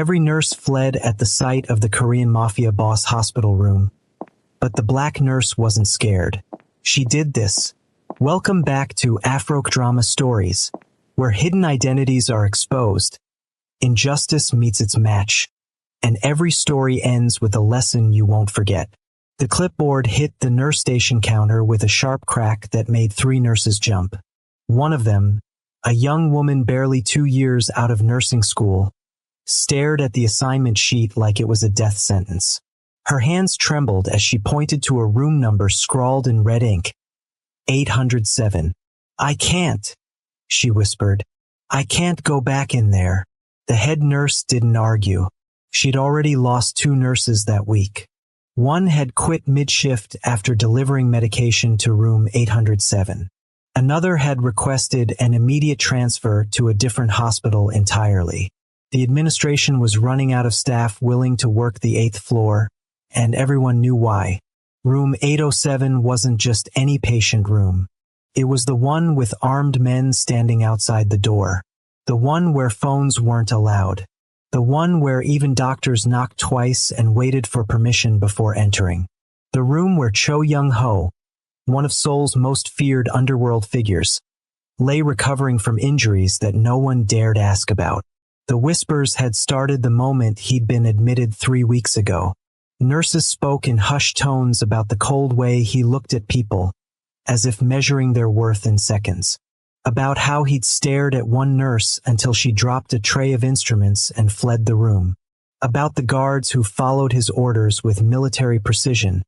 Every nurse fled at the sight of the Korean Mafia boss hospital room. But the black nurse wasn't scared. She did this. Welcome back to Afro Drama Stories, where hidden identities are exposed, injustice meets its match, and every story ends with a lesson you won't forget. The clipboard hit the nurse station counter with a sharp crack that made 3 nurses jump. One of them, a young woman barely 2 years out of nursing school, stared at the assignment sheet like it was a death sentence. Her hands trembled as she pointed to a room number scrawled in red ink. 807. "I can't," she whispered. "I can't go back in there." The head nurse didn't argue. She'd already lost 2 nurses that week. One had quit mid-shift after delivering medication to room 807. Another had requested an immediate transfer to a different hospital entirely. The administration was running out of staff willing to work the 8th floor, and everyone knew why. Room 807 wasn't just any patient room. It was the one with armed men standing outside the door. The one where phones weren't allowed. The one where even doctors knocked twice and waited for permission before entering. The room where Cho Young-ho, one of Seoul's most feared underworld figures, lay recovering from injuries that no one dared ask about. The whispers had started the moment he'd been admitted 3 weeks ago. Nurses spoke in hushed tones about the cold way he looked at people, as if measuring their worth in seconds. About how he'd stared at one nurse until she dropped a tray of instruments and fled the room. About the guards who followed his orders with military precision,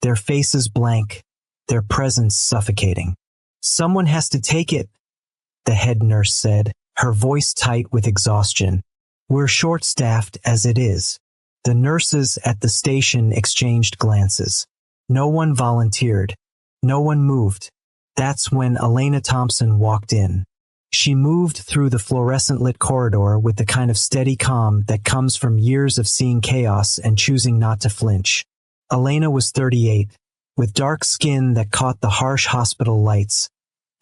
their faces blank, their presence suffocating. "Someone has to take it," the head nurse said, her voice tight with exhaustion. "We're short-staffed as it is." The nurses at the station exchanged glances. No one volunteered. No one moved. That's when Elena Thompson walked in. She moved through the fluorescent-lit corridor with the kind of steady calm that comes from years of seeing chaos and choosing not to flinch. Elena was 38, with dark skin that caught the harsh hospital lights,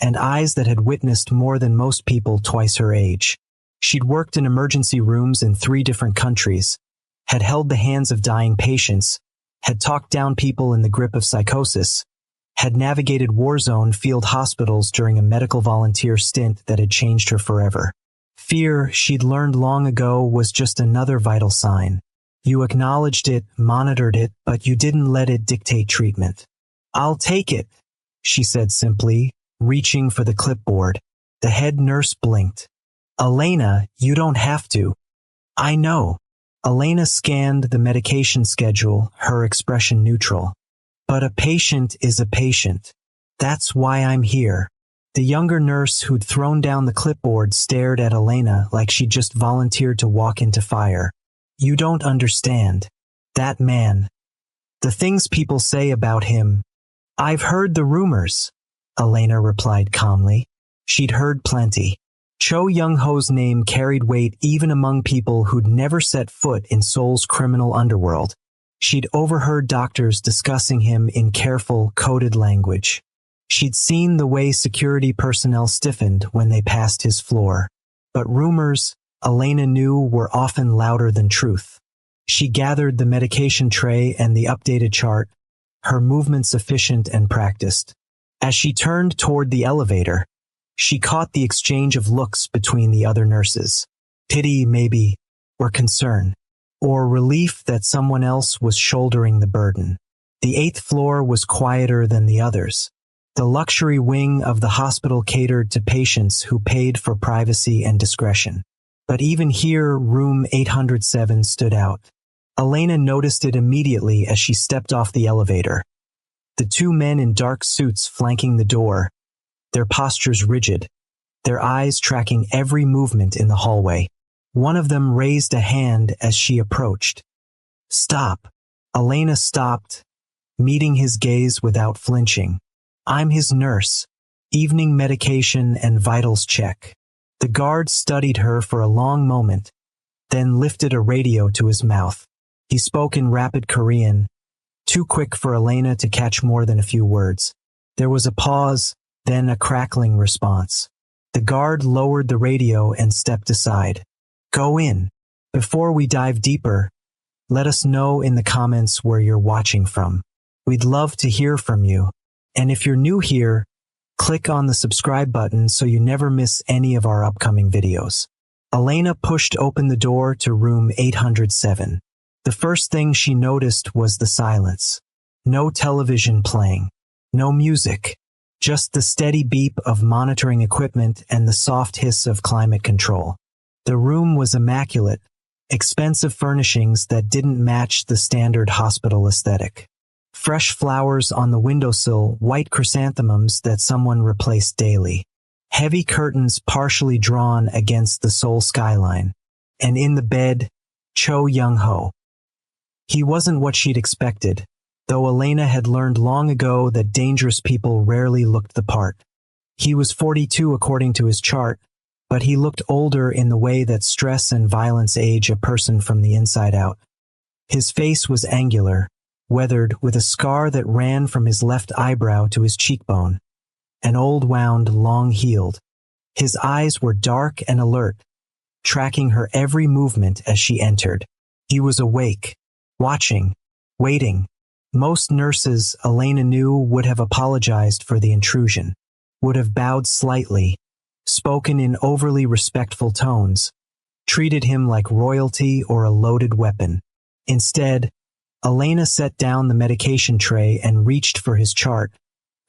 and eyes that had witnessed more than most people twice her age. She'd worked in emergency rooms in 3 different countries, had held the hands of dying patients, had talked down people in the grip of psychosis, had navigated war-zone field hospitals during a medical volunteer stint that had changed her forever. Fear, she'd learned long ago, was just another vital sign. You acknowledged it, monitored it, but you didn't let it dictate treatment. "I'll take it," she said simply, reaching for the clipboard. The head nurse blinked. "Elena, you don't have to." "I know." Elena scanned the medication schedule, her expression neutral. "But a patient is a patient. That's why I'm here." The younger nurse who'd thrown down the clipboard stared at Elena like she'd just volunteered to walk into fire. "You don't understand. That man. The things people say about him. I've heard the rumors," Elena replied calmly. She'd heard plenty. Cho Young-ho's name carried weight even among people who'd never set foot in Seoul's criminal underworld. She'd overheard doctors discussing him in careful, coded language. She'd seen the way security personnel stiffened when they passed his floor. But rumors, Elena knew, were often louder than truth. She gathered the medication tray and the updated chart, her movements efficient and practiced. As she turned toward the elevator, she caught the exchange of looks between the other nurses. Pity, maybe, or concern, or relief that someone else was shouldering the burden. The 8th floor was quieter than the others. The luxury wing of the hospital catered to patients who paid for privacy and discretion. But even here, room 807 stood out. Elena noticed it immediately as she stepped off the elevator. The 2 men in dark suits flanking the door, their postures rigid, their eyes tracking every movement in the hallway. One of them raised a hand as she approached. "Stop." Elena stopped, meeting his gaze without flinching. "I'm his nurse. Evening medication and vitals check." The guard studied her for a long moment, then lifted a radio to his mouth. He spoke in rapid Korean, too quick for Elena to catch more than a few words. There was a pause, then a crackling response. The guard lowered the radio and stepped aside. "Go in." Before we dive deeper, let us know in the comments where you're watching from. We'd love to hear from you. And if you're new here, click on the subscribe button so you never miss any of our upcoming videos. Elena pushed open the door to room 807. The first thing she noticed was the silence. No television playing. No music. Just the steady beep of monitoring equipment and the soft hiss of climate control. The room was immaculate, expensive furnishings that didn't match the standard hospital aesthetic. Fresh flowers on the windowsill, white chrysanthemums that someone replaced daily. Heavy curtains partially drawn against the Seoul skyline. And in the bed, Cho Young-ho. He wasn't what she'd expected, though Elena had learned long ago that dangerous people rarely looked the part. He was 42 according to his chart, but he looked older in the way that stress and violence age a person from the inside out. His face was angular, weathered, with a scar that ran from his left eyebrow to his cheekbone. An old wound, long-heeled. His eyes were dark and alert, tracking her every movement as she entered. He was awake, watching, waiting. Most nurses, Elena knew, would have apologized for the intrusion, would have bowed slightly, spoken in overly respectful tones, treated him like royalty or a loaded weapon. Instead, Elena set down the medication tray and reached for his chart,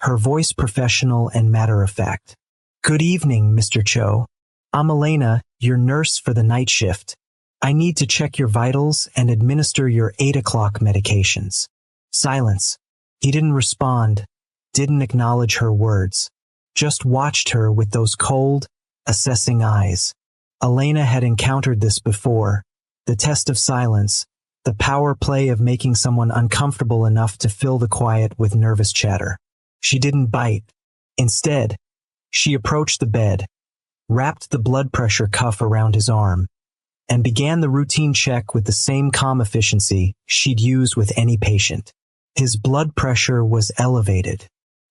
her voice professional and matter-of-fact. "Good evening, Mr. Cho. I'm Elena, your nurse for the night shift. I need to check your vitals and administer your 8 o'clock medications." Silence. He didn't respond, didn't acknowledge her words, just watched her with those cold, assessing eyes. Elena had encountered this before, the test of silence, the power play of making someone uncomfortable enough to fill the quiet with nervous chatter. She didn't bite. Instead, she approached the bed, wrapped the blood pressure cuff around his arm, and began the routine check with the same calm efficiency she'd use with any patient. His blood pressure was elevated,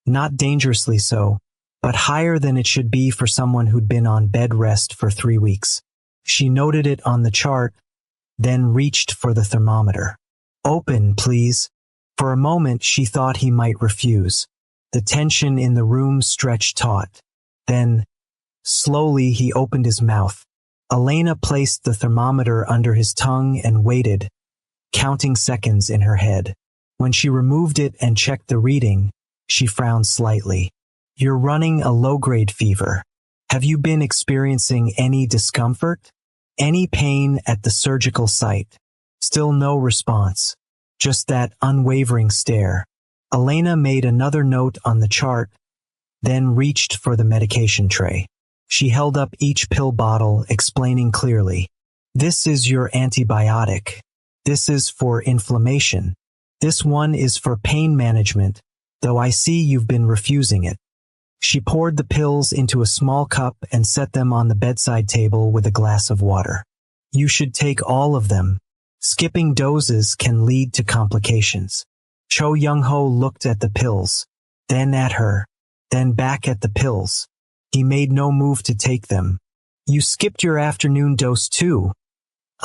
not dangerously so, but higher than it should be for someone who'd been on bed rest for 3 weeks. She noted it on the chart, then reached for the thermometer. "Open, please." For a moment she thought he might refuse. The tension in the room stretched taut. Then, slowly he opened his mouth. Elena placed the thermometer under his tongue and waited, counting seconds in her head. When she removed it and checked the reading, she frowned slightly. "You're running a low-grade fever. Have you been experiencing any discomfort? Any pain at the surgical site?" Still no response. Just that unwavering stare. Elena made another note on the chart, then reached for the medication tray. She held up each pill bottle, explaining clearly. "This is your antibiotic. This is for inflammation. This one is for pain management, though I see you've been refusing it." She poured the pills into a small cup and set them on the bedside table with a glass of water. "You should take all of them. Skipping doses can lead to complications." Cho Young-ho looked at the pills, then at her, then back at the pills. He made no move to take them. "You skipped your afternoon dose too,"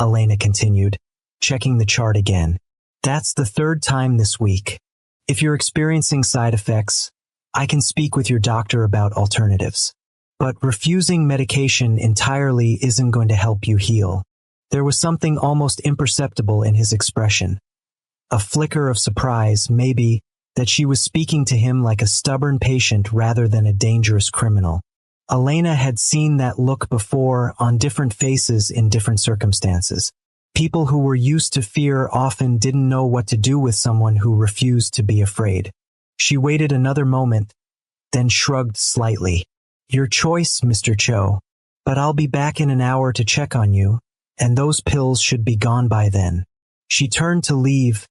Elena continued, checking the chart again. "That's the 3rd time this week. If you're experiencing side effects, I can speak with your doctor about alternatives. But refusing medication entirely isn't going to help you heal." There was something almost imperceptible in his expression. A flicker of surprise, maybe, that she was speaking to him like a stubborn patient rather than a dangerous criminal. Elena had seen that look before on different faces in different circumstances. People who were used to fear often didn't know what to do with someone who refused to be afraid. She waited another moment, then shrugged slightly. "Your choice, Mr. Cho, but I'll be back in an hour to check on you, and those pills should be gone by then." She turned to leave,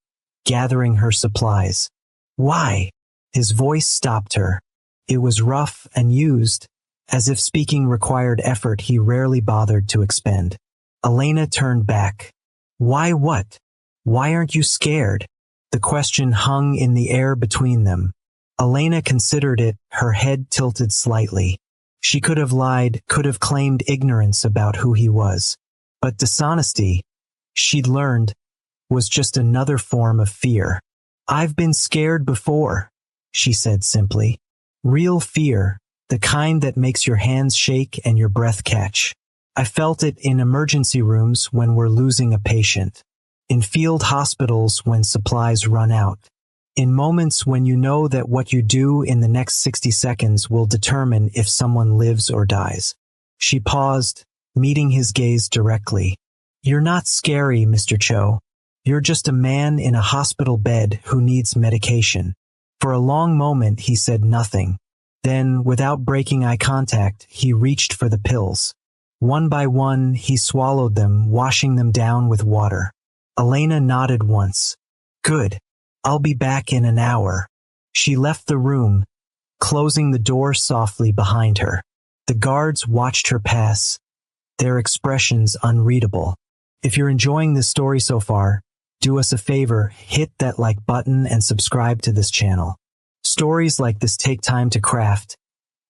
gathering her supplies. "Why?" His voice stopped her. It was rough and used, as if speaking required effort he rarely bothered to expend. Elena turned back. "Why what? Why aren't you scared?" The question hung in the air between them. Elena considered it, her head tilted slightly. She could have lied, could have claimed ignorance about who he was. But dishonesty, she'd learned, was just another form of fear. "I've been scared before," she said simply. "Real fear, the kind that makes your hands shake and your breath catch. I felt it in emergency rooms when we're losing a patient, in field hospitals when supplies run out, in moments when you know that what you do in the next 60 seconds will determine if someone lives or dies." She paused, meeting his gaze directly. "You're not scary, Mr. Cho. You're just a man in a hospital bed who needs medication." For a long moment he said nothing. Then, without breaking eye contact, he reached for the pills. One by one, he swallowed them, washing them down with water. Elena nodded once. "Good. I'll be back in an hour." She left the room, closing the door softly behind her. The guards watched her pass, their expressions unreadable. If you're enjoying this story so far, do us a favor, hit that like button and subscribe to this channel. Stories like this take time to craft,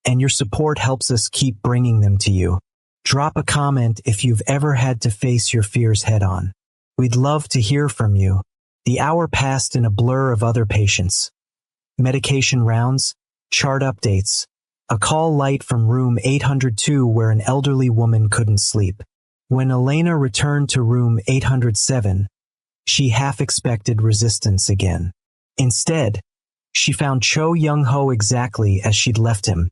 and your support helps us keep bringing them to you. Drop a comment if you've ever had to face your fears head on. We'd love to hear from you. The hour passed in a blur of other patients. Medication rounds, chart updates, a call light from room 802 where an elderly woman couldn't sleep. When Elena returned to room 807, she half expected resistance again. Instead, she found Cho Young-ho exactly as she'd left him,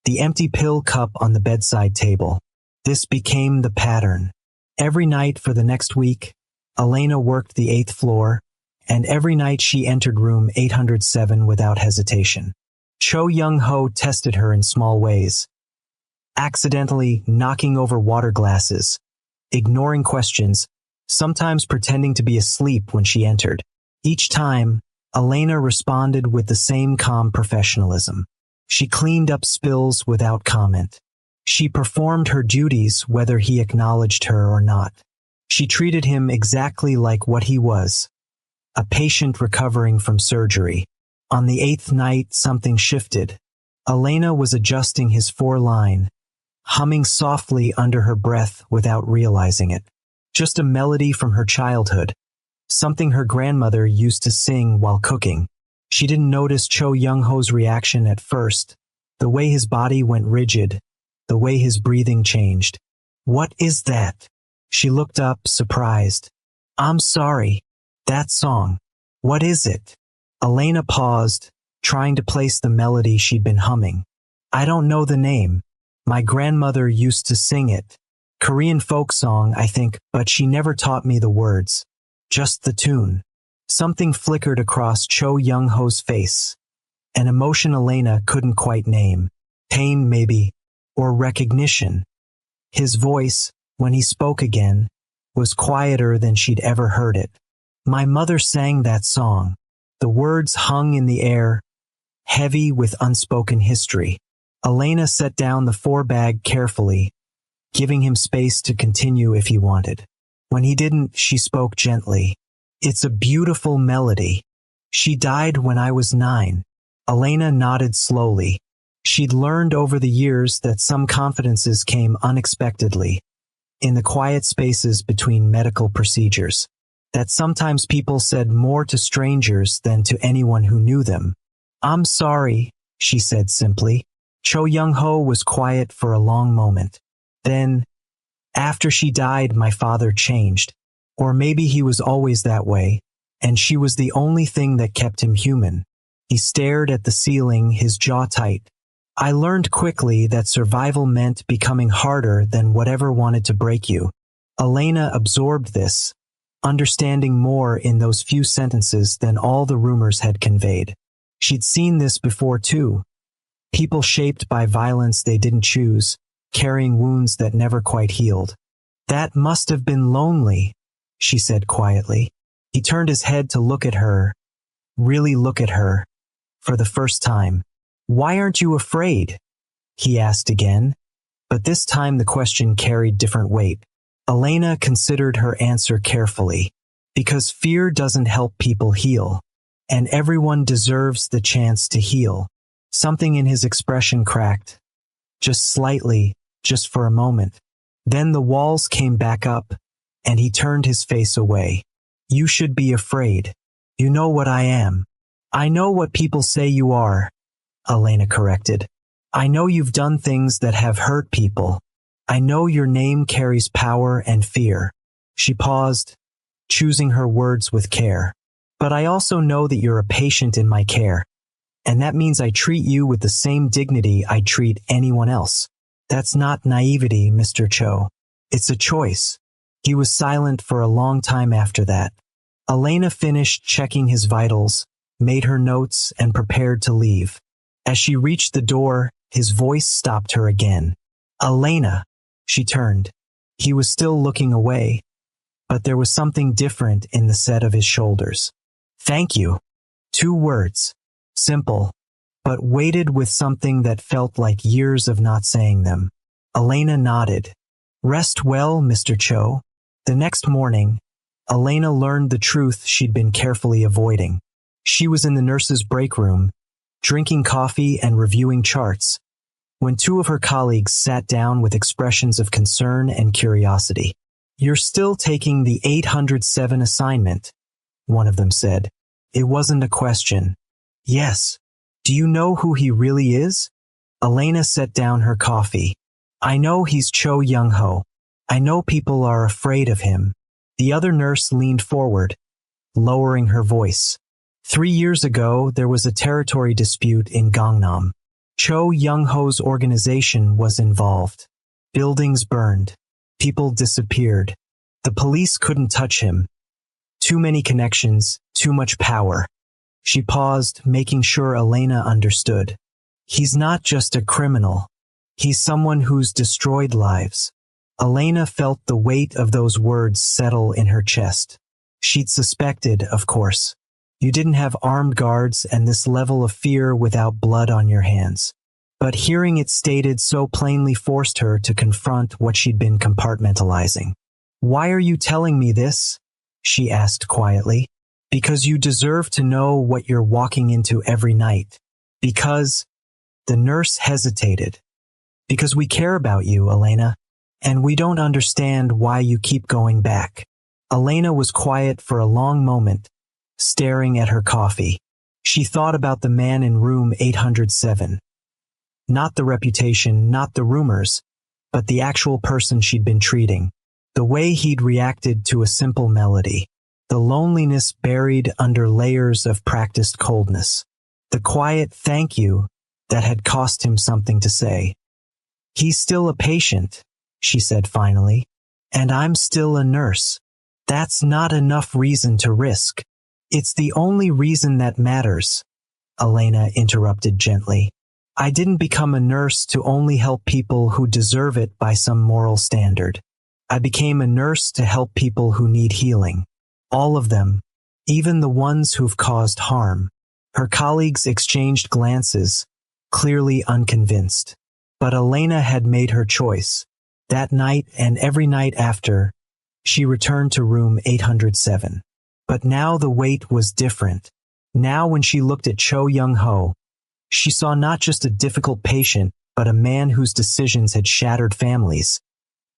the empty pill cup on the bedside table. This became the pattern. Every night for the next week, Elena worked the 8th floor, and every night she entered room 807 without hesitation. Cho Young-ho tested her in small ways, accidentally knocking over water glasses, ignoring questions, sometimes pretending to be asleep when she entered. Each time, Elena responded with the same calm professionalism. She cleaned up spills without comment. She performed her duties whether he acknowledged her or not. She treated him exactly like what he was, a patient recovering from surgery. On the 8th night, something shifted. Elena was adjusting his 4-line, humming softly under her breath without realizing it. Just a melody from her childhood, something her grandmother used to sing while cooking. She didn't notice Cho Young-ho's reaction at first, the way his body went rigid, the way his breathing changed. "What is that?" She looked up, surprised. "I'm sorry. That song. What is it?" Elena paused, trying to place the melody she'd been humming. "I don't know the name. My grandmother used to sing it. Korean folk song, I think, but she never taught me the words. Just the tune." Something flickered across Cho Young-ho's face, an emotion Elena couldn't quite name. Pain, maybe, or recognition. His voice, when he spoke again, was quieter than she'd ever heard it. "My mother sang that song." The words hung in the air, heavy with unspoken history. Elena set down the 4-bag carefully, giving him space to continue if he wanted. When he didn't, she spoke gently. "It's a beautiful melody. She died when I was 9. Elena nodded slowly. She'd learned over the years that some confidences came unexpectedly, in the quiet spaces between medical procedures. That sometimes people said more to strangers than to anyone who knew them. "I'm sorry," she said simply. Cho Young-ho was quiet for a long moment. Then, "After she died, my father changed. Or maybe he was always that way, and she was the only thing that kept him human." He stared at the ceiling, his jaw tight. "I learned quickly that survival meant becoming harder than whatever wanted to break you." Elena absorbed this, understanding more in those few sentences than all the rumors had conveyed. She'd seen this before too. People shaped by violence they didn't choose, carrying wounds that never quite healed. "That must have been lonely," she said quietly. He turned his head to look at her, really look at her, for the first time. "Why aren't you afraid?" he asked again, but this time the question carried different weight. Elena considered her answer carefully. "Because fear doesn't help people heal, and everyone deserves the chance to heal." Something in his expression cracked, just slightly, just for a moment. Then the walls came back up, and he turned his face away. You should be afraid. You know what I am. I know what people say you are, Elena corrected. I know you've done things that have hurt people. I know your name carries power and fear. She paused, choosing her words with care. But I also know that you're a patient in my care. And that means I treat you with the same dignity I treat anyone else. That's not naivety, Mr. Cho. It's a choice. He was silent for a long time after that. Elena finished checking his vitals, made her notes, and prepared to leave. As she reached the door, his voice stopped her again. Elena! She turned. He was still looking away, but there was something different in the set of his shoulders. Thank you. 2 words. Simple, but weighted with something that felt like years of not saying them. Elena nodded. Rest well, Mr. Cho. The next morning, Elena learned the truth she'd been carefully avoiding. She was in the nurse's break room, drinking coffee and reviewing charts, when 2 of her colleagues sat down with expressions of concern and curiosity. You're still taking the 807 assignment, one of them said. It wasn't a question. Yes. Do you know who he really is? Elena set down her coffee. I know he's Cho Young-ho. I know people are afraid of him. The other nurse leaned forward, lowering her voice. 3 years ago, there was a territory dispute in Gangnam. Cho Young-ho's organization was involved. Buildings burned. People disappeared. The police couldn't touch him. Too many connections, too much power. She paused, making sure Elena understood. He's not just a criminal. He's someone who's destroyed lives. Elena felt the weight of those words settle in her chest. She'd suspected, of course. You didn't have armed guards and this level of fear without blood on your hands. But hearing it stated so plainly forced her to confront what she'd been compartmentalizing. Why are you telling me this? She asked quietly. Because you deserve to know what you're walking into every night. Because, the nurse hesitated. Because we care about you, Elena, and we don't understand why you keep going back. Elena was quiet for a long moment, staring at her coffee. She thought about the man in room 807. Not the reputation, not the rumors, but the actual person she'd been treating. The way he'd reacted to a simple melody. The loneliness buried under layers of practiced coldness. The quiet thank you that had cost him something to say. He's still a patient, she said finally, and I'm still a nurse. That's not enough reason to risk. It's the only reason that matters, Elena interrupted gently. I didn't become a nurse to only help people who deserve it by some moral standard. I became a nurse to help people who need healing. All of them, even the ones who've caused harm. Her colleagues exchanged glances, clearly unconvinced. But Elena had made her choice. That night and every night after, she returned to room 807. But now the weight was different. Now when she looked at Cho Young-ho, she saw not just a difficult patient, but a man whose decisions had shattered families,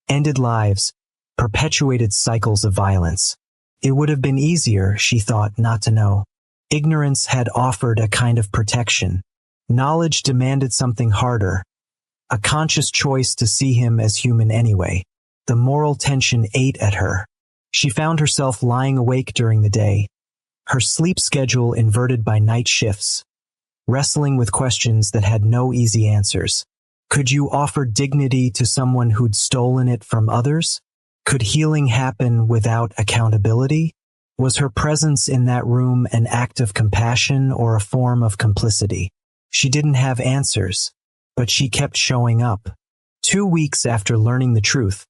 ended lives, perpetuated cycles of violence. It would have been easier, she thought, not to know. Ignorance had offered a kind of protection. Knowledge demanded something harder. A conscious choice to see him as human anyway. The moral tension ate at her. She found herself lying awake during the day, her sleep schedule inverted by night shifts, wrestling with questions that had no easy answers. Could you offer dignity to someone who'd stolen it from others? Could healing happen without accountability? Was her presence in that room an act of compassion or a form of complicity? She didn't have answers, but she kept showing up. 2 weeks after learning the truth,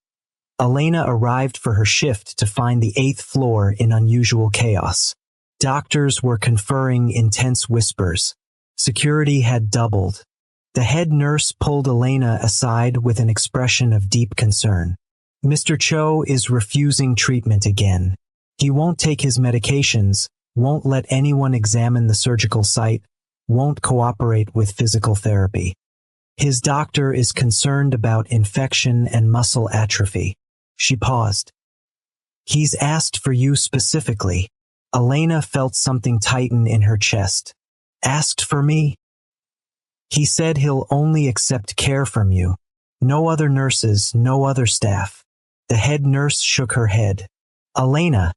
Elena arrived for her shift to find the 8th floor in unusual chaos. Doctors were conferring intense whispers. Security had doubled. The head nurse pulled Elena aside with an expression of deep concern. Mr. Cho is refusing treatment again. He won't take his medications, won't let anyone examine the surgical site, won't cooperate with physical therapy. His doctor is concerned about infection and muscle atrophy. She paused. He's asked for you specifically. Elena felt something tighten in her chest. Asked for me? He said he'll only accept care from you. No other nurses, no other staff. The head nurse shook her head. Elena,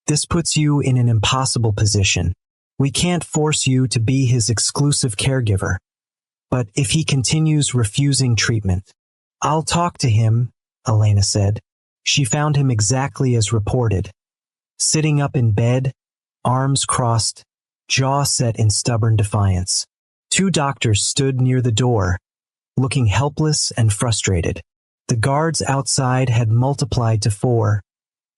this puts you in an impossible position. We can't force you to be his exclusive caregiver. But if he continues refusing treatment, I'll talk to him, Elena said. She found him exactly as reported. Sitting up in bed, arms crossed, jaw set in stubborn defiance. 2 doctors stood near the door, looking helpless and frustrated. The guards outside had multiplied to 4,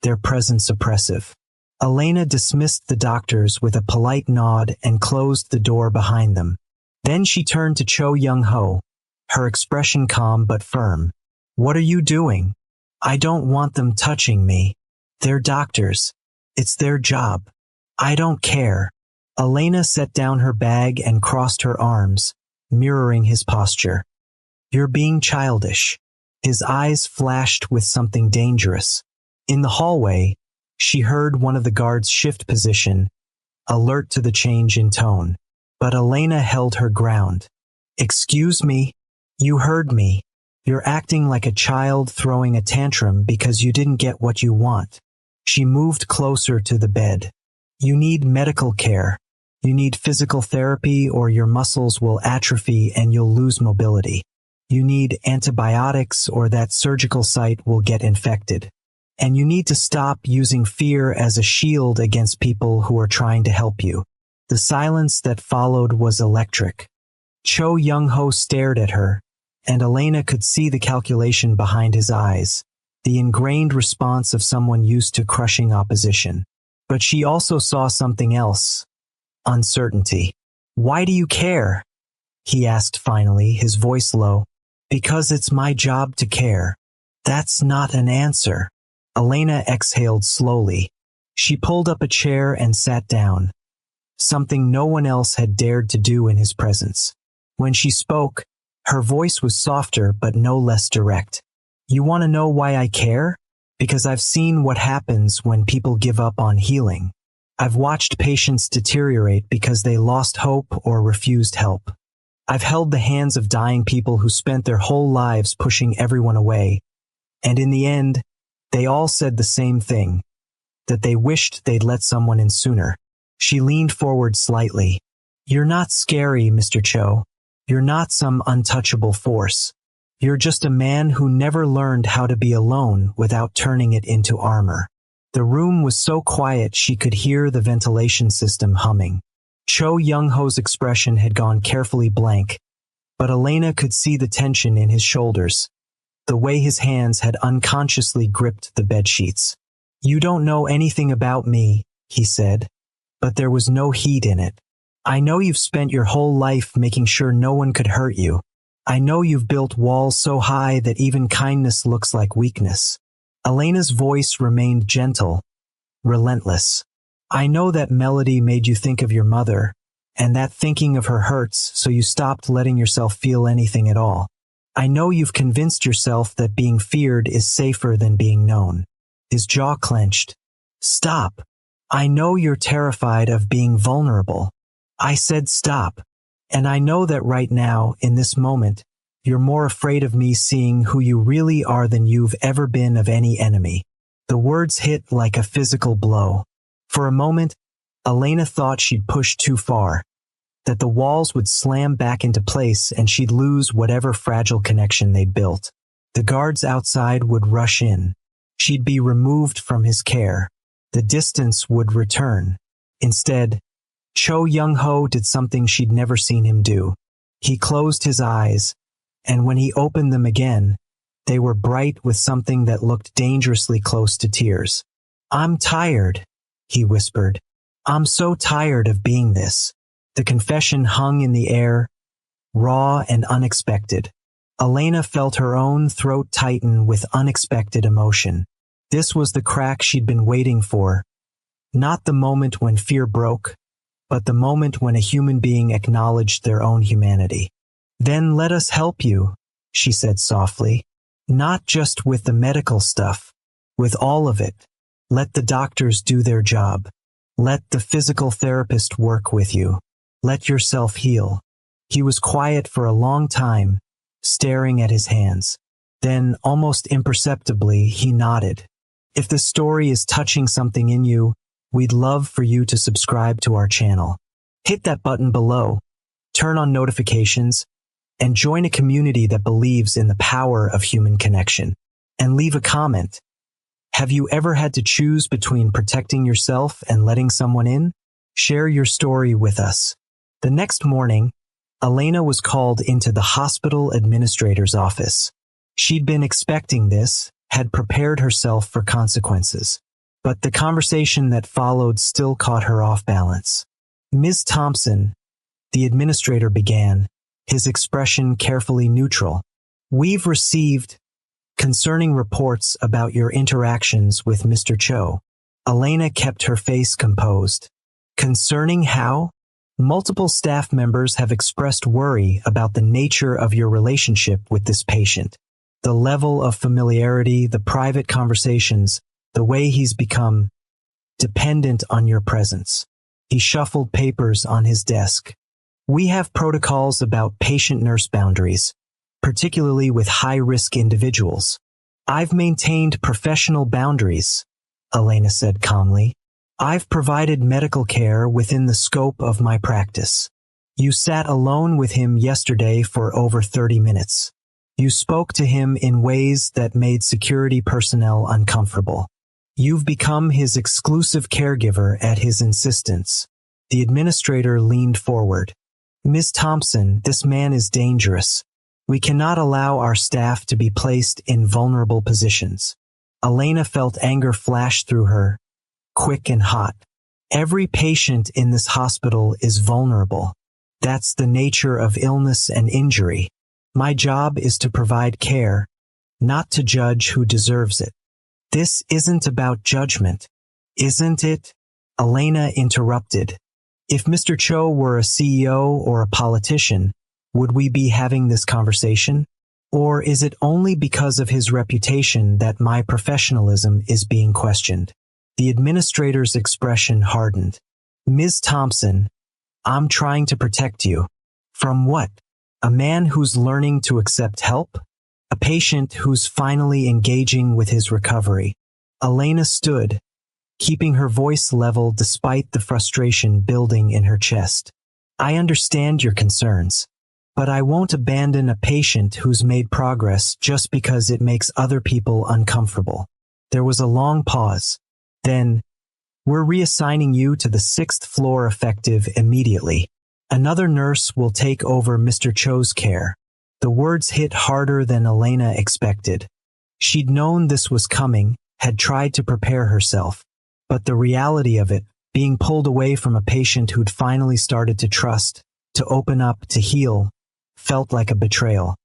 their presence oppressive. Elena dismissed the doctors with a polite nod and closed the door behind them. Then she turned to Cho Young-ho, her expression calm but firm. What are you doing? I don't want them touching me. They're doctors. It's their job. I don't care. Elena set down her bag and crossed her arms, mirroring his posture. You're being childish. His eyes flashed with something dangerous. In the hallway, she heard one of the guards shift position, alert to the change in tone. But Elena held her ground. Excuse me? You heard me. You're acting like a child throwing a tantrum because you didn't get what you want. She moved closer to the bed. You need medical care. You need physical therapy or your muscles will atrophy and you'll lose mobility. You need antibiotics or that surgical site will get infected. And you need to stop using fear as a shield against people who are trying to help you. The silence that followed was electric. Cho Young-ho stared at her, and Elena could see the calculation behind his eyes, the ingrained response of someone used to crushing opposition. But she also saw something else. Uncertainty. Why do you care? He asked finally, his voice low. Because it's my job to care. That's not an answer. Elena exhaled slowly. She pulled up a chair and sat down, something no one else had dared to do in his presence. When she spoke, her voice was softer but no less direct. You want to know why I care? Because I've seen what happens when people give up on healing. I've watched patients deteriorate because they lost hope or refused help. I've held the hands of dying people who spent their whole lives pushing everyone away. And in the end, they all said the same thing, that they wished they'd let someone in sooner. She leaned forward slightly. You're not scary, Mr. Cho. You're not some untouchable force. You're just a man who never learned how to be alone without turning it into armor. The room was so quiet she could hear the ventilation system humming. Cho Young-ho's expression had gone carefully blank, but Elena could see the tension in his shoulders, the way his hands had unconsciously gripped the bedsheets. You don't know anything about me, he said, but there was no heat in it. I know you've spent your whole life making sure no one could hurt you. I know you've built walls so high that even kindness looks like weakness. Elena's voice remained gentle, relentless. I know that Melody made you think of your mother, and that thinking of her hurts, so you stopped letting yourself feel anything at all. I know you've convinced yourself that being feared is safer than being known. His jaw clenched. Stop. I know you're terrified of being vulnerable. I said stop. And I know that right now, in this moment, you're more afraid of me seeing who you really are than you've ever been of any enemy. The words hit like a physical blow. For a moment, Elena thought she'd pushed too far, that the walls would slam back into place and she'd lose whatever fragile connection they'd built. The guards outside would rush in. She'd be removed from his care. The distance would return. Instead, Cho Young-ho did something she'd never seen him do. He closed his eyes, and when he opened them again, they were bright with something that looked dangerously close to tears. I'm tired, he whispered. I'm so tired of being this. The confession hung in the air, raw and unexpected. Elena felt her own throat tighten with unexpected emotion. This was the crack she'd been waiting for. Not the moment when fear broke, but the moment when a human being acknowledged their own humanity. Then let us help you, she said softly. Not just with the medical stuff, with all of it. Let the doctors do their job. Let the physical therapist work with you. Let yourself heal. He was quiet for a long time, staring at his hands. Then, almost imperceptibly, he nodded. If this story is touching something in you, we'd love for you to subscribe to our channel. Hit that button below, turn on notifications, and join a community that believes in the power of human connection. And leave a comment. Have you ever had to choose between protecting yourself and letting someone in? Share your story with us. The next morning, Elena was called into the hospital administrator's office. She'd been expecting this, had prepared herself for consequences. But the conversation that followed still caught her off balance. Ms. Thompson, the administrator began, his expression carefully neutral. We've received concerning reports about your interactions with Mr. Cho. Elena kept her face composed. Concerning how? Multiple staff members have expressed worry about the nature of your relationship with this patient. The level of familiarity, the private conversations, the way he's become dependent on your presence. He shuffled papers on his desk. We have protocols about patient-nurse boundaries, particularly with high-risk individuals. I've maintained professional boundaries, Elena said calmly. I've provided medical care within the scope of my practice. You sat alone with him yesterday for over 30 minutes. You spoke to him in ways that made security personnel uncomfortable. You've become his exclusive caregiver at his insistence. The administrator leaned forward. Ms. Thompson, this man is dangerous. We cannot allow our staff to be placed in vulnerable positions. Elena felt anger flash through her, quick and hot. Every patient in this hospital is vulnerable. That's the nature of illness and injury. My job is to provide care, not to judge who deserves it. This isn't about judgment, isn't it? Elena interrupted. If Mr. Cho were a CEO or a politician, would we be having this conversation? Or is it only because of his reputation that my professionalism is being questioned? The administrator's expression hardened. Ms. Thompson, I'm trying to protect you. From what? A man who's learning to accept help? A patient who's finally engaging with his recovery? Elena stood, keeping her voice level despite the frustration building in her chest. I understand your concerns, but I won't abandon a patient who's made progress just because it makes other people uncomfortable. There was a long pause. Then, we're reassigning you to the 6th floor effective immediately. Another nurse will take over Mr. Cho's care. The words hit harder than Elena expected. She'd known this was coming, had tried to prepare herself. But the reality of it, being pulled away from a patient who'd finally started to trust, to open up, to heal, felt like a betrayal.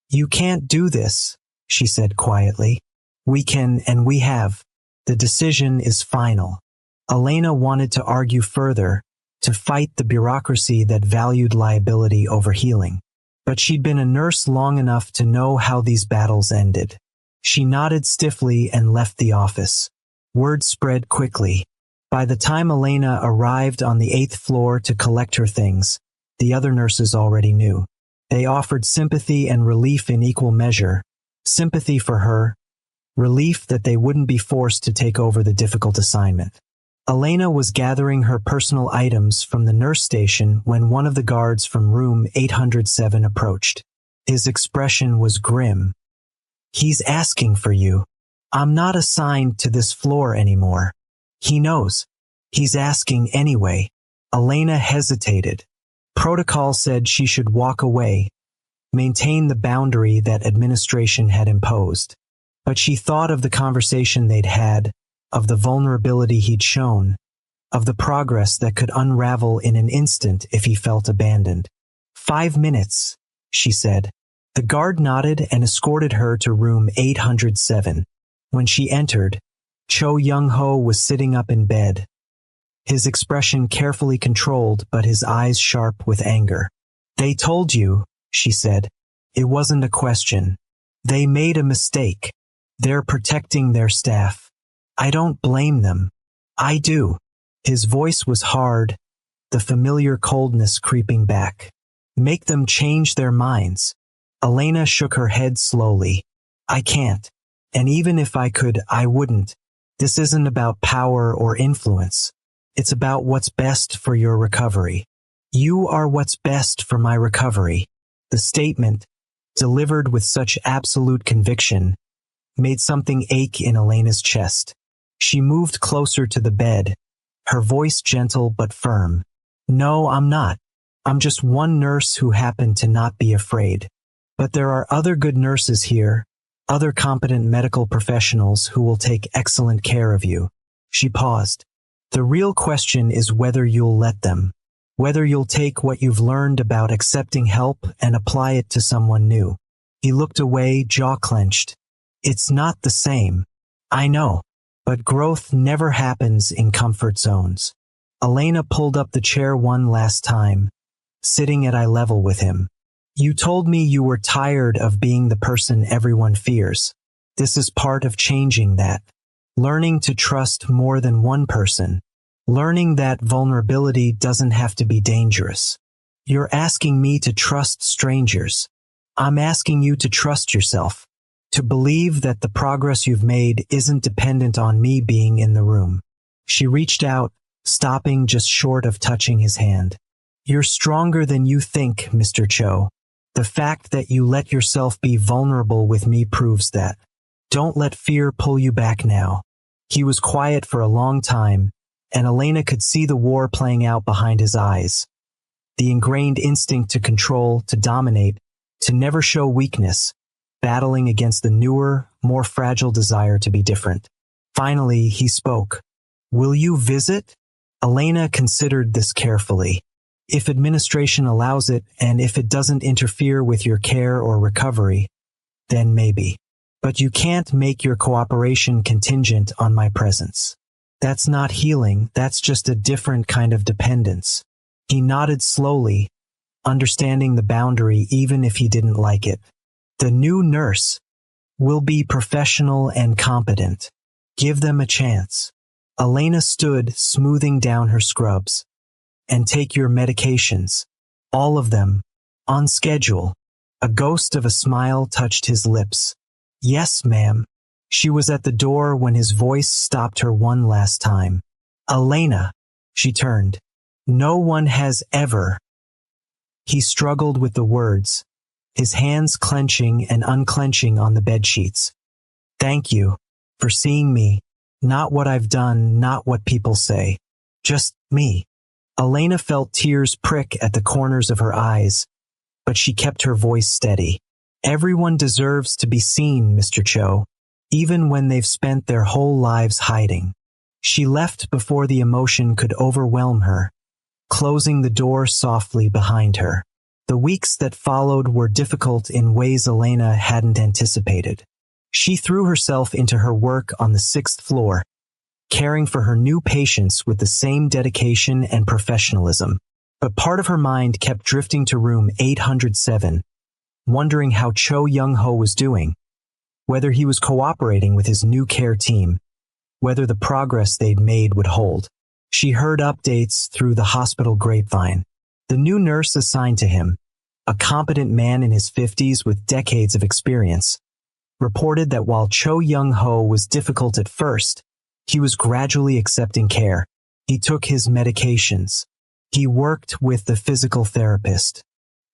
You can't do this, she said quietly. We can and we have. The decision is final. Elena wanted to argue further, to fight the bureaucracy that valued liability over healing. But she'd been a nurse long enough to know how these battles ended. She nodded stiffly and left the office. Word spread quickly. By the time Elena arrived on the 8th floor to collect her things, the other nurses already knew. They offered sympathy and relief in equal measure. Sympathy for her, relief that they wouldn't be forced to take over the difficult assignment. Elena was gathering her personal items from the nurse station when one of the guards from room 807 approached. His expression was grim. He's asking for you. I'm not assigned to this floor anymore. He knows. He's asking anyway. Elena hesitated. Protocol said she should walk away, maintain the boundary that administration had imposed. But she thought of the conversation they'd had, of the vulnerability he'd shown, of the progress that could unravel in an instant if he felt abandoned. 5 minutes, she said. The guard nodded and escorted her to room 807. When she entered, Cho Young-ho was sitting up in bed, his expression carefully controlled but his eyes sharp with anger. They told you, she said. It wasn't a question. They made a mistake. They're protecting their staff. I don't blame them. I do. His voice was hard, the familiar coldness creeping back. Make them change their minds. Elena shook her head slowly. I can't. And even if I could, I wouldn't. This isn't about power or influence. It's about what's best for your recovery. You are what's best for my recovery. The statement, delivered with such absolute conviction, made something ache in Elena's chest. She moved closer to the bed, her voice gentle but firm. No, I'm not. I'm just one nurse who happened to not be afraid. But there are other good nurses here, other competent medical professionals who will take excellent care of you. She paused. The real question is whether you'll let them. Whether you'll take what you've learned about accepting help and apply it to someone new. He looked away, jaw clenched. It's not the same. I know. But growth never happens in comfort zones. Elena pulled up the chair one last time, sitting at eye level with him. You told me you were tired of being the person everyone fears. This is part of changing that. Learning to trust more than one person. Learning that vulnerability doesn't have to be dangerous. You're asking me to trust strangers. I'm asking you to trust yourself. To believe that the progress you've made isn't dependent on me being in the room. She reached out, stopping just short of touching his hand. You're stronger than you think, Mr. Cho. The fact that you let yourself be vulnerable with me proves that. Don't let fear pull you back now. He was quiet for a long time, and Elena could see the war playing out behind his eyes. The ingrained instinct to control, to dominate, to never show weakness, battling against the newer, more fragile desire to be different. Finally, he spoke. Will you visit? Elena considered this carefully. If administration allows it, and if it doesn't interfere with your care or recovery, then maybe. But you can't make your cooperation contingent on my presence. That's not healing, that's just a different kind of dependence. He nodded slowly, understanding the boundary even if he didn't like it. The new nurse will be professional and competent. Give them a chance. Elena stood, smoothing down her scrubs. And take your medications. All of them. On schedule. A ghost of a smile touched his lips. Yes, ma'am. She was at the door when his voice stopped her one last time. Elena. She turned. No one has ever. He struggled with the words, his hands clenching and unclenching on the bedsheets. Thank you for seeing me. Not what I've done, not what people say. Just me. Elena felt tears prick at the corners of her eyes, but she kept her voice steady. Everyone deserves to be seen, Mr. Cho, even when they've spent their whole lives hiding. She left before the emotion could overwhelm her, closing the door softly behind her. The weeks that followed were difficult in ways Elena hadn't anticipated. She threw herself into her work on the 6th floor, caring for her new patients with the same dedication and professionalism. But part of her mind kept drifting to room 807, wondering how Cho Young-ho was doing, whether he was cooperating with his new care team, whether the progress they'd made would hold. She heard updates through the hospital grapevine. The new nurse assigned to him, a competent man in his 50s with decades of experience, reported that while Cho Young-ho was difficult at first, he was gradually accepting care. He took his medications. He worked with the physical therapist.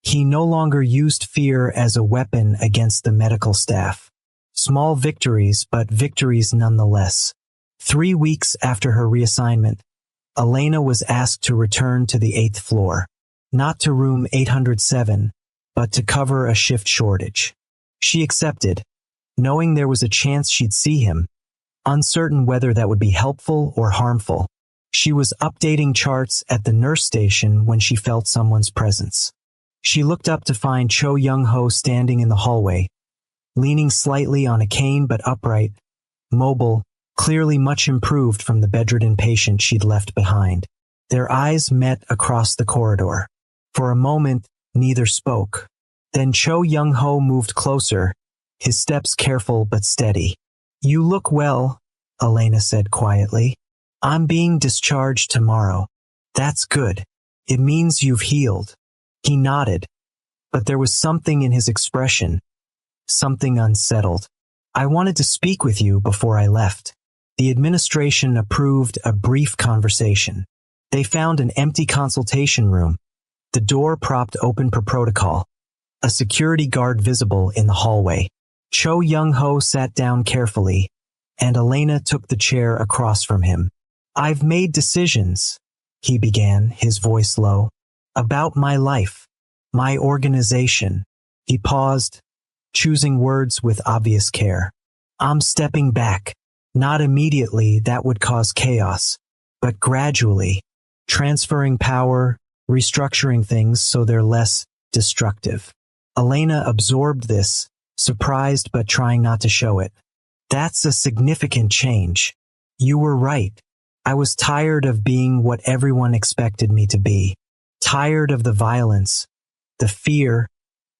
He no longer used fear as a weapon against the medical staff. Small victories, but victories nonetheless. 3 weeks after her reassignment, Elena was asked to return to the 8th floor, not to room 807, but to cover a shift shortage. She accepted, knowing there was a chance she'd see him, uncertain whether that would be helpful or harmful. She was updating charts at the nurse station when she felt someone's presence. She looked up to find Cho Young-ho standing in the hallway, leaning slightly on a cane but upright, mobile, clearly much improved from the bedridden patient she'd left behind. Their eyes met across the corridor. For a moment, neither spoke. Then Cho Young-ho moved closer, his steps careful but steady. You look well, Elena said quietly. I'm being discharged tomorrow. That's good. It means you've healed. He nodded, but there was something in his expression, something unsettled. I wanted to speak with you before I left. The administration approved a brief conversation. They found an empty consultation room, the door propped open per protocol, a security guard visible in the hallway. Cho Young-ho sat down carefully, and Elena took the chair across from him. I've made decisions, he began, his voice low, about my life, my organization. He paused, choosing words with obvious care. I'm stepping back. Not immediately, that would cause chaos, but gradually, transferring power, restructuring things so they're less destructive. Elena absorbed this, surprised but trying not to show it. That's a significant change. You were right. I was tired of being what everyone expected me to be. Tired of the violence, the fear,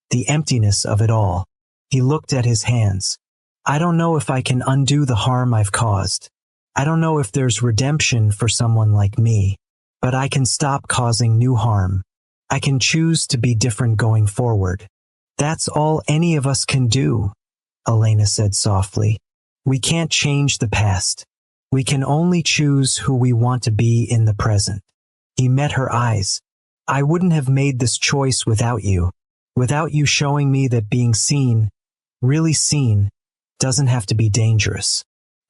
the emptiness of it all. He looked at his hands. I don't know if I can undo the harm I've caused. I don't know if there's redemption for someone like me, but I can stop causing new harm. I can choose to be different going forward. That's all any of us can do, Elena said softly. We can't change the past. We can only choose who we want to be in the present. He met her eyes. I wouldn't have made this choice without you showing me that being seen, really seen, doesn't have to be dangerous.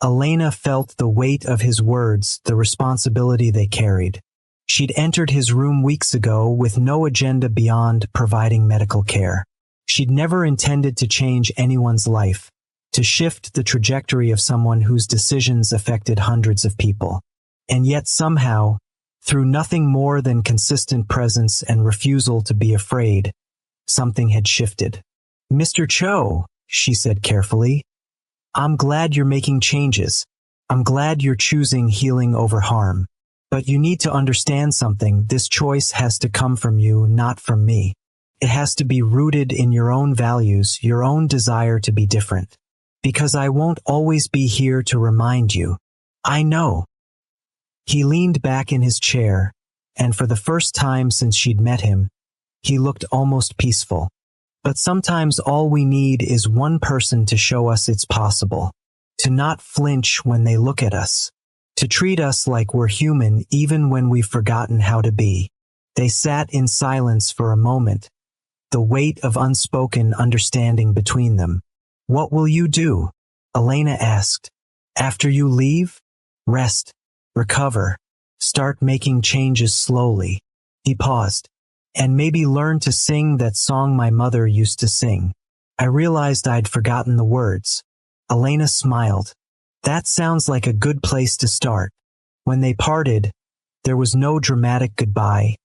Elena felt the weight of his words, the responsibility they carried. She'd entered his room weeks ago with no agenda beyond providing medical care. She'd never intended to change anyone's life, to shift the trajectory of someone whose decisions affected hundreds of people. And yet somehow, through nothing more than consistent presence and refusal to be afraid, something had shifted. Mr. Cho, she said carefully, I'm glad you're making changes. I'm glad you're choosing healing over harm. But you need to understand something. This choice has to come from you, not from me. It has to be rooted in your own values, your own desire to be different. Because I won't always be here to remind you. I know. He leaned back in his chair, and for the first time since she'd met him, he looked almost peaceful. But sometimes all we need is one person to show us it's possible. To not flinch when they look at us. To treat us like we're human even when we've forgotten how to be. They sat in silence for a moment, the weight of unspoken understanding between them. What will you do? Elena asked. After you leave? Rest. Recover. Start making changes slowly. He paused. And maybe learn to sing that song my mother used to sing. I realized I'd forgotten the words. Elena smiled. That sounds like a good place to start. When they parted, there was no dramatic goodbye,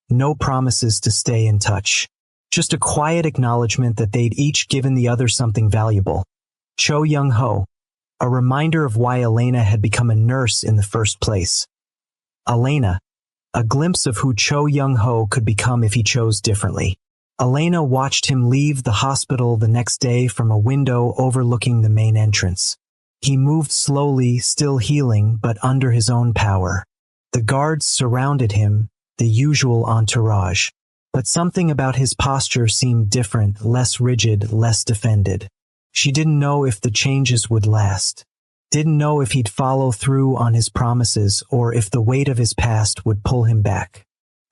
no promises to stay in touch. Just a quiet acknowledgement that they'd each given the other something valuable. Cho Young-ho, a reminder of why Elena had become a nurse in the first place. Elena, a glimpse of who Cho Young-ho could become if he chose differently. Elena watched him leave the hospital the next day from a window overlooking the main entrance. He moved slowly, still healing, but under his own power. The guards surrounded him, the usual entourage. But something about his posture seemed different, less rigid, less defended. She didn't know if the changes would last. Didn't know if he'd follow through on his promises or if the weight of his past would pull him back.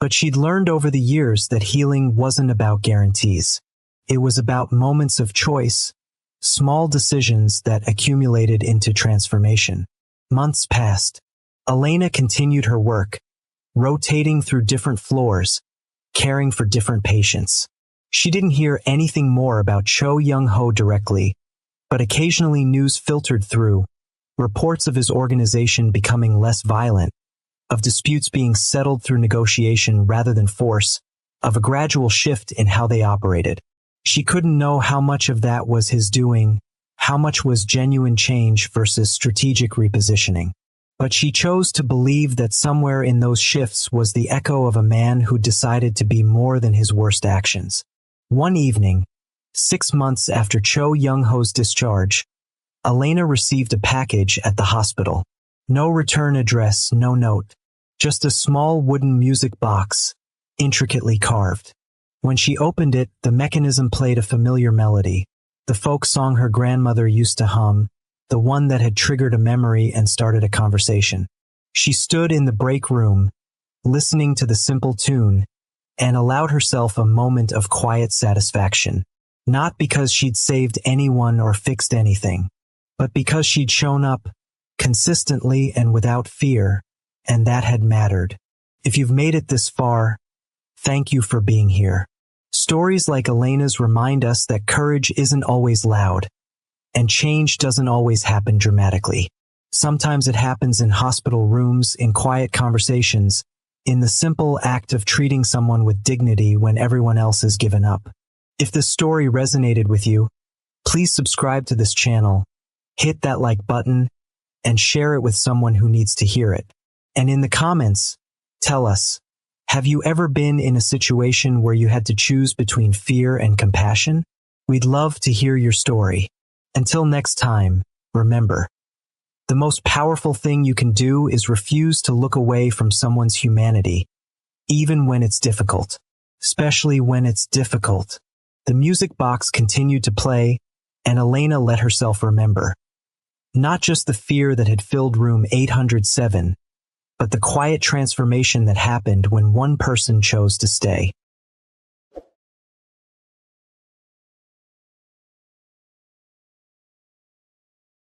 But she'd learned over the years that healing wasn't about guarantees. It was about moments of choice, small decisions that accumulated into transformation. Months passed. Elena continued her work, rotating through different floors, caring for different patients. She didn't hear anything more about Cho Young-ho directly, but occasionally news filtered through, reports of his organization becoming less violent, of disputes being settled through negotiation rather than force, of a gradual shift in how they operated. She couldn't know how much of that was his doing, how much was genuine change versus strategic repositioning. But she chose to believe that somewhere in those shifts was the echo of a man who decided to be more than his worst actions. One evening, 6 months after Cho Young-ho's discharge, Elena received a package at the hospital. No return address, no note. Just a small wooden music box, intricately carved. When she opened it, the mechanism played a familiar melody, the folk song her grandmother used to hum, the one that had triggered a memory and started a conversation. She stood in the break room, listening to the simple tune, and allowed herself a moment of quiet satisfaction. Not because she'd saved anyone or fixed anything, but because she'd shown up, consistently and without fear, and that had mattered. If you've made it this far, thank you for being here. Stories like Elena's remind us that courage isn't always loud, and change doesn't always happen dramatically. Sometimes it happens in hospital rooms, in quiet conversations, in the simple act of treating someone with dignity when everyone else has given up. If this story resonated with you, please subscribe to this channel, hit that like button, and share it with someone who needs to hear it. And in the comments, tell us, have you ever been in a situation where you had to choose between fear and compassion? We'd love to hear your story. Until next time, remember, the most powerful thing you can do is refuse to look away from someone's humanity, even when it's difficult. Especially when it's difficult. The music box continued to play, and Elena let herself remember. Not just the fear that had filled room 807, but the quiet transformation that happened when one person chose to stay.